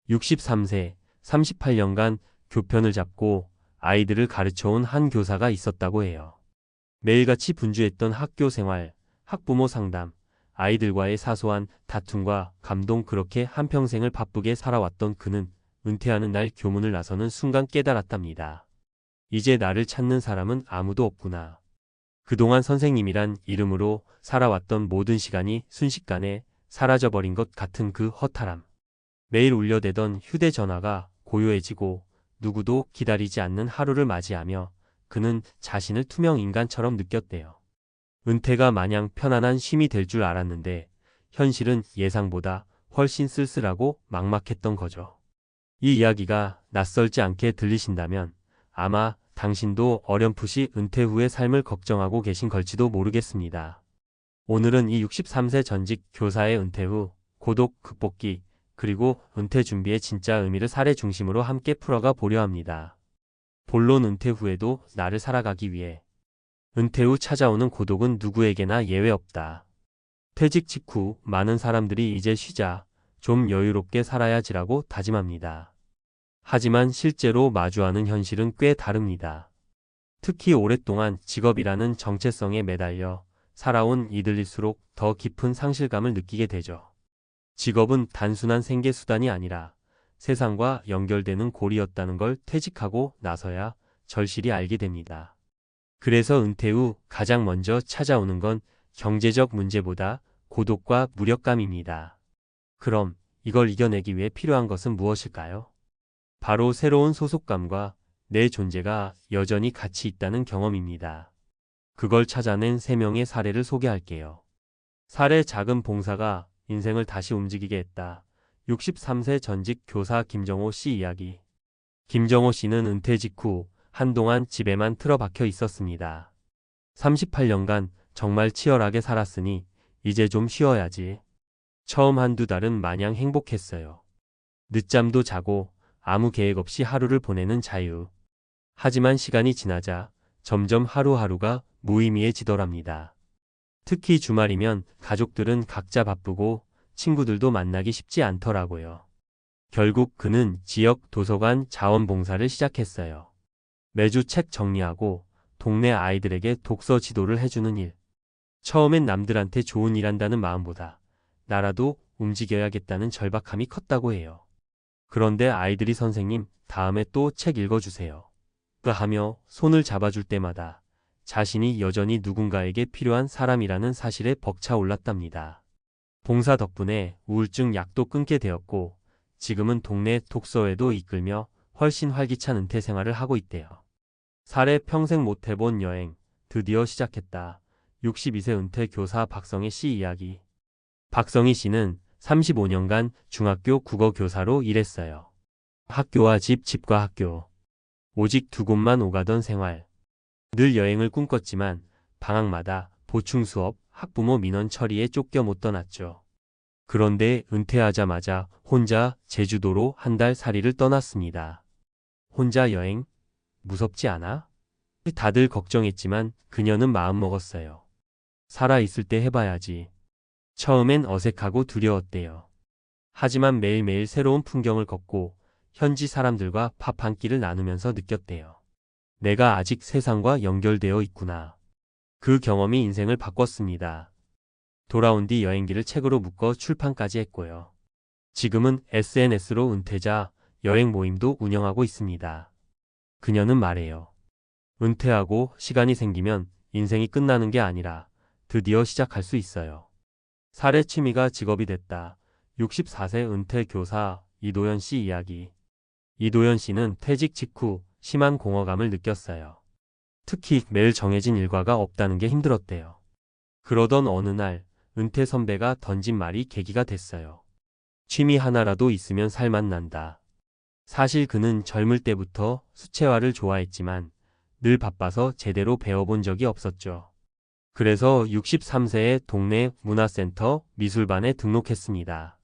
63세, 38년간 교편을 잡고 아이들을 가르쳐온 한 교사가 있었다고 해요. 매일같이 분주했던 학교 생활, 학부모 상담, 아이들과의 사소한 다툼과 감동, 그렇게 한평생을 바쁘게 살아왔던 그는 은퇴하는 날 교문을 나서는 순간 깨달았답니다. 이제 나를 찾는 사람은 아무도 없구나. 그동안 선생님이란 이름으로 살아왔던 모든 시간이 순식간에 사라져버린 것 같은 그 허탈함. 매일 울려대던 휴대전화가 고요해지고 누구도 기다리지 않는 하루를 맞이하며 그는 자신을 투명 인간처럼 느꼈대요. 은퇴가 마냥 편안한 쉼이 될 줄 알았는데 현실은 예상보다 훨씬 쓸쓸하고 막막했던 거죠. 이 이야기가 낯설지 않게 들리신다면 아마 당신도 어렴풋이 은퇴 후의 삶을 걱정하고 계신 걸지도 모르겠습니다. 오늘은 이 63세 전직 교사의 은퇴 후 고독 극복기, 그리고 은퇴 준비의 진짜 의미를 사례 중심으로 함께 풀어가 보려 합니다. 본론: 은퇴 후에도 나를 살아가기 위해. 은퇴 후 찾아오는 고독은 누구에게나 예외 없다. 퇴직 직후 많은 사람들이 이제 쉬자, 좀 여유롭게 살아야지라고 다짐합니다. 하지만 실제로 마주하는 현실은 꽤 다릅니다. 특히 오랫동안 직업이라는 정체성에 매달려 살아온 이들일수록 더 깊은 상실감을 느끼게 되죠. 직업은 단순한 생계수단이 아니라 세상과 연결되는 고리였다는 걸 퇴직하고 나서야 절실히 알게 됩니다. 그래서 은퇴 후 가장 먼저 찾아오는 건 경제적 문제보다 고독과 무력감입니다. 그럼 이걸 이겨내기 위해 필요한 것은 무엇일까요? 바로 새로운 소속감과 내 존재가 여전히 가치 있다는 경험입니다. 그걸 찾아낸 3명의 사례를 소개할게요. 사례: 작은 봉사가 인생을 다시 움직이게 했다. 63세 전직 교사 김정호 씨 이야기. 김정호 씨는 은퇴 직후 한동안 집에만 틀어박혀 있었습니다. 38년간 정말 치열하게 살았으니 이제 좀 쉬어야지. 처음 한두 달은 마냥 행복했어요. 늦잠도 자고 아무 계획 없이 하루를 보내는 자유. 하지만 시간이 지나자 점점 하루하루가 무의미해지더랍니다. 특히 주말이면 가족들은 각자 바쁘고 친구들도 만나기 쉽지 않더라고요. 결국 그는 지역 도서관 자원봉사를 시작했어요. 매주 책 정리하고 동네 아이들에게 독서 지도를 해주는 일. 처음엔 남들한테 좋은 일 한다는 마음보다 나라도 움직여야겠다는 절박함이 컸다고 해요. 그런데 아이들이 "선생님, 다음에 또 책 읽어주세요" 하며 손을 잡아줄 때마다 자신이 여전히 누군가에게 필요한 사람이라는 사실에 벅차올랐답니다. 봉사 덕분에 우울증 약도 끊게 되었고 지금은 동네 독서회도 이끌며 훨씬 활기찬 은퇴 생활을 하고 있대요. 사례: 평생 못 해본 여행, 드디어 시작했다. 62세 은퇴 교사 박성희 씨 이야기. 박성희 씨는 35년간 중학교 국어 교사로 일했어요. 학교와 집, 집과 학교. 오직 두 곳만 오가던 생활. 늘 여행을 꿈꿨지만 방학마다 보충 수업, 학부모 민원 처리에 쫓겨 못 떠났죠. 그런데 은퇴하자마자 혼자 제주도로 한 달 살이를 떠났습니다. 혼자 여행? 무섭지 않아? 다들 걱정했지만 그녀는 마음먹었어요. 살아있을 때 해봐야지. 처음엔 어색하고 두려웠대요. 하지만 매일매일 새로운 풍경을 걷고 현지 사람들과 밥 한 끼를 나누면서 느꼈대요. 내가 아직 세상과 연결되어 있구나. 그 경험이 인생을 바꿨습니다. 돌아온 뒤 여행기를 책으로 묶어 출판까지 했고요. 지금은 SNS로 은퇴자 여행 모임도 운영하고 있습니다. 그녀는 말해요. 은퇴하고 시간이 생기면 인생이 끝나는 게 아니라 드디어 시작할 수 있어요. 사례: 취미가 직업이 됐다. 64세 은퇴 교사 이도연 씨 이야기. 이도연 씨는 퇴직 직후 심한 공허감을 느꼈어요. 특히 매일 정해진 일과가 없다는 게 힘들었대요. 그러던 어느 날 은퇴 선배가 던진 말이 계기가 됐어요. 취미 하나라도 있으면 살맛난다. 사실 그는 젊을 때부터 수채화를 좋아했지만 늘 바빠서 제대로 배워본 적이 없었죠. 그래서 63세에 동네 문화센터 미술반에 등록했습니다.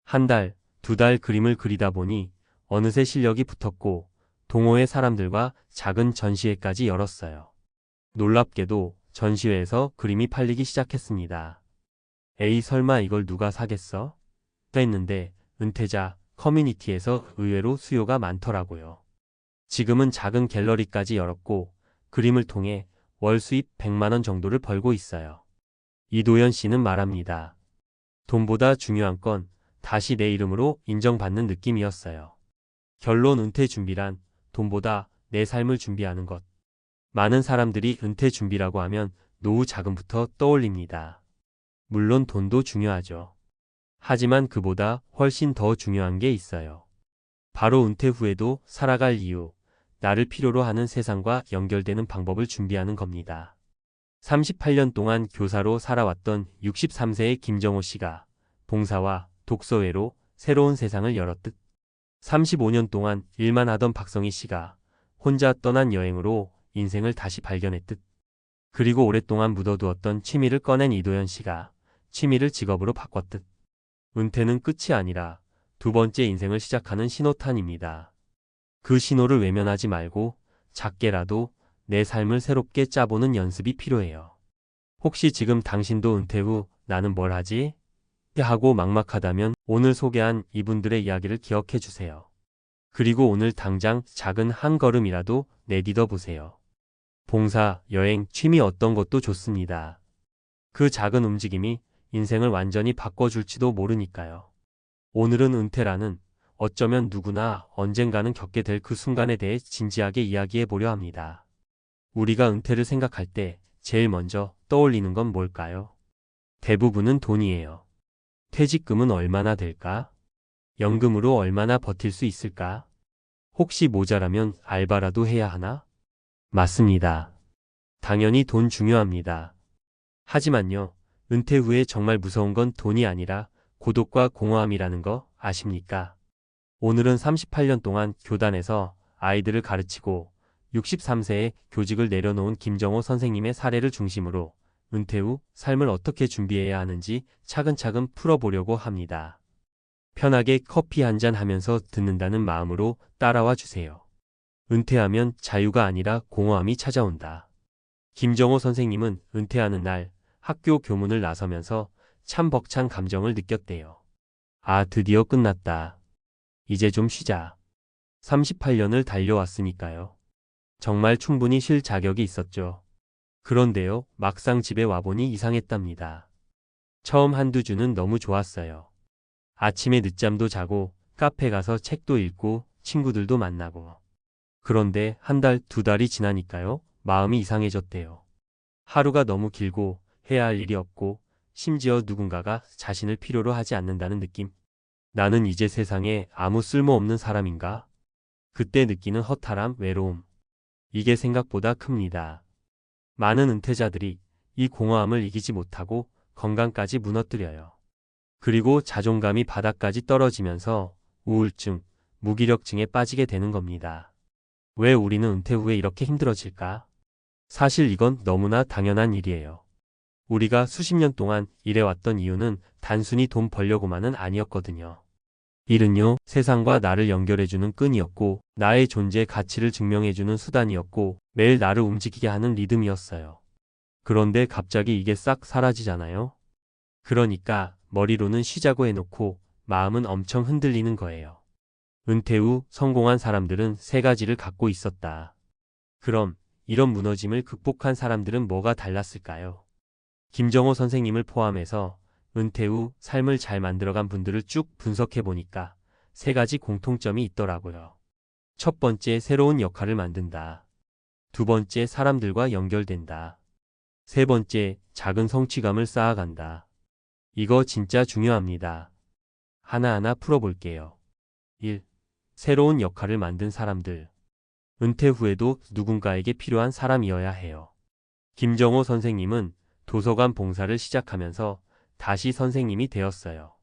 한 달, 두 달 그림을 그리다 보니 어느새 실력이 붙었고 동호회 사람들과 작은 전시회까지 열었어요. 놀랍게도 전시회에서 그림이 팔리기 시작했습니다. 에이, 설마 이걸 누가 사겠어? 했는데 은퇴자 커뮤니티에서 의외로 수요가 많더라고요. 지금은 작은 갤러리까지 열었고 그림을 통해 월 수입 100만 원 정도를 벌고 있어요. 이도연 씨는 말합니다. 돈보다 중요한 건 다시 내 이름으로 인정받는 느낌이었어요. 결론 은퇴 준비란 돈보다 내 삶을 준비하는 것. 많은 사람들이 은퇴 준비라고 하면 노후 자금부터 떠올립니다. 물론 돈도 중요하죠. 하지만 그보다 훨씬 더 중요한 게 있어요. 바로 은퇴 후에도 살아갈 이유, 나를 필요로 하는 세상과 연결되는 방법을 준비하는 겁니다. 38년 동안 교사로 살아왔던 63세의 김정호 씨가 봉사와 독서회로 새로운 세상을 열었듯 35년 동안 일만 하던 박성희 씨가 혼자 떠난 여행으로 인생을 다시 발견했듯 그리고 오랫동안 묻어두었던 취미를 꺼낸 이도연 씨가 취미를 직업으로 바꿨듯 은퇴는 끝이 아니라 두 번째 인생을 시작하는 신호탄입니다. 그 신호를 외면하지 말고 작게라도 내 삶을 새롭게 짜보는 연습이 필요해요. 혹시 지금 당신도 은퇴 후 나는 뭘 하지? 하고 막막하다면 오늘 소개한 이분들의 이야기를 기억해 주세요. 그리고 오늘 당장 작은 한 걸음이라도 내딛어 보세요. 봉사, 여행, 취미 어떤 것도 좋습니다. 그 작은 움직임이 인생을 완전히 바꿔줄지도 모르니까요. 오늘은 은퇴라는 어쩌면 누구나 언젠가는 겪게 될 그 순간에 대해 진지하게 이야기해 보려 합니다. 우리가 은퇴를 생각할 때 제일 먼저 떠올리는 건 뭘까요? 대부분은 돈이에요. 퇴직금은 얼마나 될까? 연금으로 얼마나 버틸 수 있을까? 혹시 모자라면 알바라도 해야 하나? 맞습니다. 당연히 돈 중요합니다. 하지만요, 은퇴 후에 정말 무서운 건 돈이 아니라 고독과 공허함이라는 거 아십니까? 오늘은 38년 동안 교단에서 아이들을 가르치고 63세에 교직을 내려놓은 김정호 선생님의 사례를 중심으로 은퇴 후 삶을 어떻게 준비해야 하는지 차근차근 풀어보려고 합니다. 편하게 커피 한잔 하면서 듣는다는 마음으로 따라와 주세요. 은퇴하면 자유가 아니라 공허함이 찾아온다. 김정호 선생님은 은퇴하는 날 학교 교문을 나서면서 참 벅찬 감정을 느꼈대요. 아, 드디어 끝났다. 이제 좀 쉬자. 38년을 달려왔으니까요. 정말 충분히 쉴 자격이 있었죠. 그런데요, 막상 집에 와보니 이상했답니다. 처음 한두 주는 너무 좋았어요. 아침에 늦잠도 자고, 카페 가서 책도 읽고, 친구들도 만나고. 그런데 한 달, 두 달이 지나니까요, 마음이 이상해졌대요. 하루가 너무 길고, 해야 할 일이 없고, 심지어 누군가가 자신을 필요로 하지 않는다는 느낌. 나는 이제 세상에 아무 쓸모없는 사람인가? 그때 느끼는 허탈함, 외로움. 이게 생각보다 큽니다. 많은 은퇴자들이 이 공허함을 이기지 못하고 건강까지 무너뜨려요. 그리고 자존감이 바닥까지 떨어지면서 우울증, 무기력증에 빠지게 되는 겁니다. 왜 우리는 은퇴 후에 이렇게 힘들어질까? 사실 이건 너무나 당연한 일이에요. 우리가 수십 년 동안 일해왔던 이유는 단순히 돈 벌려고만은 아니었거든요. 일은요, 세상과 나를 연결해주는 끈이었고, 나의 존재 가치를 증명해주는 수단이었고, 매일 나를 움직이게 하는 리듬이었어요. 그런데 갑자기 이게 싹 사라지잖아요? 그러니까 머리로는 쉬자고 해놓고 마음은 엄청 흔들리는 거예요. 은퇴 후 성공한 사람들은 세 가지를 갖고 있었다. 그럼 이런 무너짐을 극복한 사람들은 뭐가 달랐을까요? 김정호 선생님을 포함해서 은퇴 후 삶을 잘 만들어간 분들을 쭉 분석해보니까 세 가지 공통점이 있더라고요. 첫 번째, 새로운 역할을 만든다. 두 번째, 사람들과 연결된다. 세 번째, 작은 성취감을 쌓아간다. 이거 진짜 중요합니다. 하나하나 풀어볼게요. 1. 새로운 역할을 만든 사람들. 은퇴 후에도 누군가에게 필요한 사람이어야 해요. 김정호 선생님은 도서관 봉사를 시작하면서 다시 선생님이 되었어요.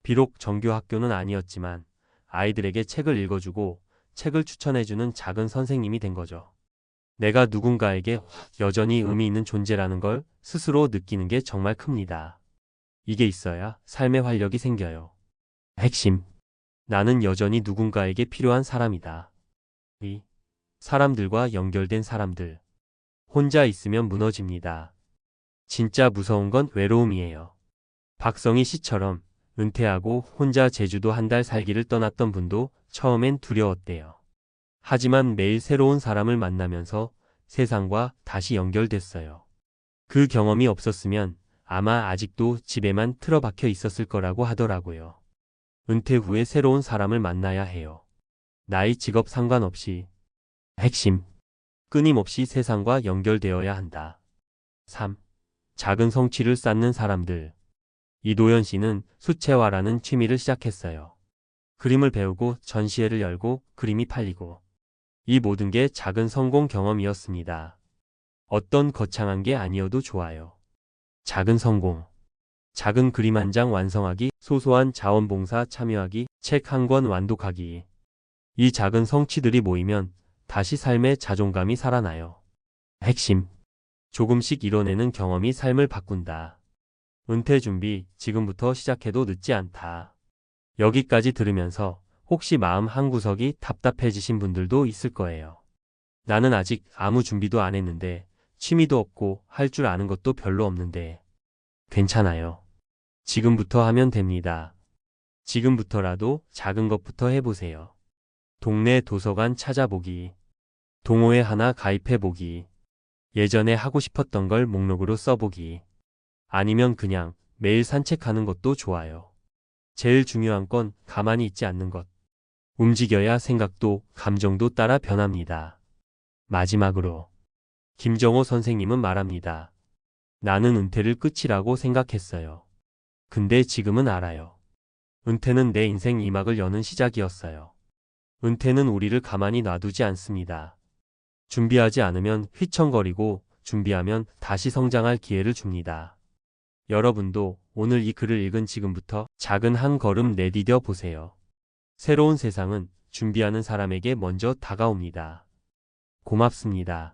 비록 정규 학교는 아니었지만 아이들에게 책을 읽어주고 책을 추천해주는 작은 선생님이 된 거죠. 내가 누군가에게 여전히 의미 있는 존재라는 걸 스스로 느끼는 게 정말 큽니다. 이게 있어야 삶의 활력이 생겨요. 핵심. 나는 여전히 누군가에게 필요한 사람이다. 2. 사람들과 연결된 사람들. 혼자 있으면 무너집니다. 진짜 무서운 건 외로움이에요. 박성희 씨처럼 은퇴하고 혼자 제주도 한 달 살기를 떠났던 분도 처음엔 두려웠대요. 하지만 매일 새로운 사람을 만나면서 세상과 다시 연결됐어요. 그 경험이 없었으면 아마 아직도 집에만 틀어박혀 있었을 거라고 하더라고요. 은퇴 후에 새로운 사람을 만나야 해요. 나이, 직업 상관없이. 핵심. 끊임없이 세상과 연결되어야 한다. 3. 작은 성취를 쌓는 사람들. 이도현 씨는 수채화라는 취미를 시작했어요. 그림을 배우고 전시회를 열고 그림이 팔리고. 이 모든 게 작은 성공 경험이었습니다. 어떤 거창한 게 아니어도 좋아요. 작은 성공. 작은 그림 한 장 완성하기, 소소한 자원봉사 참여하기, 책 한 권 완독하기. 이 작은 성취들이 모이면 다시 삶의 자존감이 살아나요. 핵심. 조금씩 이뤄내는 경험이 삶을 바꾼다. 은퇴 준비 지금부터 시작해도 늦지 않다. 여기까지 들으면서 혹시 마음 한구석이 답답해지신 분들도 있을 거예요. 나는 아직 아무 준비도 안 했는데, 취미도 없고 할 줄 아는 것도 별로 없는데. 괜찮아요. 지금부터 하면 됩니다. 지금부터라도 작은 것부터 해보세요. 동네 도서관 찾아보기. 동호회 하나 가입해보기. 예전에 하고 싶었던 걸 목록으로 써보기. 아니면 그냥 매일 산책하는 것도 좋아요. 제일 중요한 건 가만히 있지 않는 것. 움직여야 생각도 감정도 따라 변합니다. 마지막으로 김정호 선생님은 말합니다. 나는 은퇴를 끝이라고 생각했어요. 근데 지금은 알아요. 은퇴는 내 인생 2막을 여는 시작이었어요. 은퇴는 우리를 가만히 놔두지 않습니다. 준비하지 않으면 휘청거리고 준비하면 다시 성장할 기회를 줍니다. 여러분도 오늘 이 글을 읽은 지금부터 작은 한 걸음 내디뎌 보세요. 새로운 세상은 준비하는 사람에게 먼저 다가옵니다. 고맙습니다.